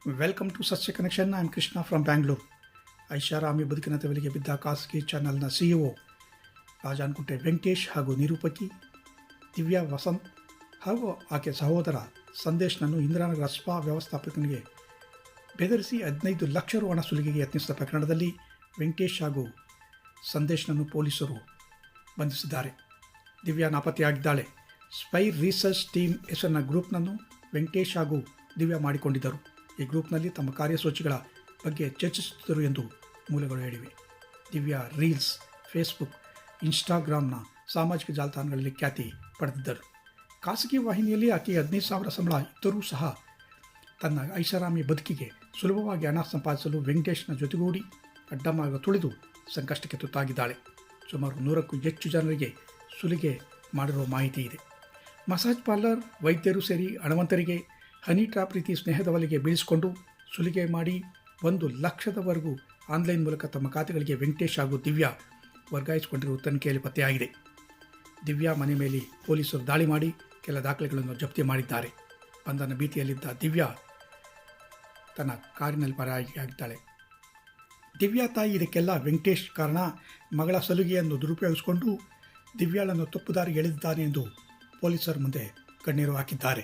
Welcome to ಸಸ್ಯ connection. I am Krishna from Bangalore. ಐಷಾರಾಮಿ ಬದುಕಿನ ತೆವಲಿಗೆ ಬಿದ್ದ ಖಾಸಗಿ ಚಾನಲ್ನ CEO ರಾಜಾನ್ಕುಂಟೆ ವೆಂಕಟೇಶ್ ಹಾಗೂ ನಿರೂಪಕಿ ದಿವ್ಯಾ ವಸಂತ್ ಹಾಗೂ ಆಕೆ ಸಹೋದರ ಸಂದೇಶ್ನನ್ನು ಇಂದಿರಾನಗರ ಸ್ಪಾ ವ್ಯವಸ್ಥಾಪಕನಿಗೆ ಬೆದರಿಸಿ 15 ಲಕ್ಷ ರು ಹಣ ಸುಲಿಗೆಗೆ ಯತ್ನಿಸಿದ ಪ್ರಕರಣದಲ್ಲಿ ವೆಂಕಟೇಶ್ ಹಾಗೂ ಸಂದೇಶ್ನನ್ನು ಪೊಲೀಸರು ಬಂಧಿಸಿದ್ದಾರೆ. ದಿವ್ಯಾ ನಾಪತ್ತೆಯಾಗಿದ್ದಾಳೆ. ಸ್ಪೈ ರಿಸರ್ಚ್ ಟೀಮ್ ಹೆಸರಿನ ಗ್ರೂಪ್ನನ್ನು ವೆಂಕಟೇಶ್ ಹಾಗೂ ದಿವ್ಯಾ ಮಾಡಿಕೊಂಡಿದ್ದರು. ಈ ಗ್ರೂಪ್ನಲ್ಲಿ ತಮ್ಮ ಕಾರ್ಯಸೂಚಿಗಳ ಬಗ್ಗೆ ಚರ್ಚಿಸುತ್ತಿದ್ದರು ಎಂದು ಮೂಲಗಳು ಹೇಳಿವೆ. ದಿವ್ಯಾ ರೀಲ್ಸ್, ಫೇಸ್ಬುಕ್, ಇನ್ಸ್ಟಾಗ್ರಾಮ್ನ ಸಾಮಾಜಿಕ ಜಾಲತಾಣಗಳಲ್ಲಿ ಖ್ಯಾತಿ ಪಡೆದಿದ್ದರು. ಖಾಸಗಿ ವಾಹಿನಿಯಲ್ಲಿ ಆಕೆ 15,000 ಸಂಬಳ ಇದ್ದರೂ ಸಹ ತನ್ನ ಐಷಾರಾಮಿ ಬದುಕಿಗೆ ಸುಲಭವಾಗಿ ಹಣ ಸಂಪಾದಿಸಲು ವೆಂಕಟೇಶ್ನ ಜೊತೆಗೂಡಿ ಅಡ್ಡಮಾರ್ಗ ತುಳಿದು ಸಂಕಷ್ಟಕ್ಕೆ ತುತ್ತಾಗಿದ್ದಾಳೆ. ಸುಮಾರು 100ಕ್ಕೂ ಹೆಚ್ಚು ಜನರಿಗೆ ಸುಲಿಗೆ ಮಾಡಿರುವ ಮಾಹಿತಿ ಇದೆ. ಮಸಾಜ್ ಪಾರ್ಲರ್, ವೈದ್ಯರು ಸೇರಿ ಹಣವಂತರಿಗೆ ಹನಿ ಟ್ರಾಪ್ ರೀತಿ ಸ್ನೇಹದ ವಲೆಗೆ ಬೀಳಿಸಿಕೊಂಡು ಸುಲಿಗೆ ಮಾಡಿ 1 ಲಕ್ಷದವರೆಗೂ ಆನ್ಲೈನ್ ಮೂಲಕ ತಮ್ಮ ಖಾತೆಗಳಿಗೆ ವೆಂಕಟೇಶ್ ಹಾಗೂ ದಿವ್ಯಾ ವರ್ಗಾಯಿಸಿಕೊಂಡಿರುವ ತನಿಖೆಯಲ್ಲಿ ಪತ್ತೆಯಾಗಿದೆ. ದಿವ್ಯಾ ಮನೆ ಮೇಲೆ ಪೊಲೀಸರು ದಾಳಿ ಮಾಡಿ ಕೆಲ ದಾಖಲೆಗಳನ್ನು ಜಪ್ತಿ ಮಾಡಿದ್ದಾರೆ. ಬಂಧನ ಭೀತಿಯಲ್ಲಿದ್ದ ದಿವ್ಯಾ ತನ್ನ ಕಾರಿನಲ್ಲಿ ಪರಾರಿಯಾಗಿದ್ದಾಳೆ. ದಿವ್ಯಾ ತಾಯಿ ಇದಕ್ಕೆಲ್ಲ ವೆಂಕಟೇಶ್ ಕಾರಣ, ಮಗಳ ಸಲುಗೆಯನ್ನು ದುರುಪಯೋಗಿಸಿಕೊಂಡು ದಿವ್ಯಾಳನ್ನು ತಪ್ಪು ದಾರಿಗೆ ಎಳೆದಿದ್ದಾನೆ ಎಂದು ಪೊಲೀಸರ ಮುಂದೆ ಕಣ್ಣೀರು ಹಾಕಿದ್ದಾರೆ.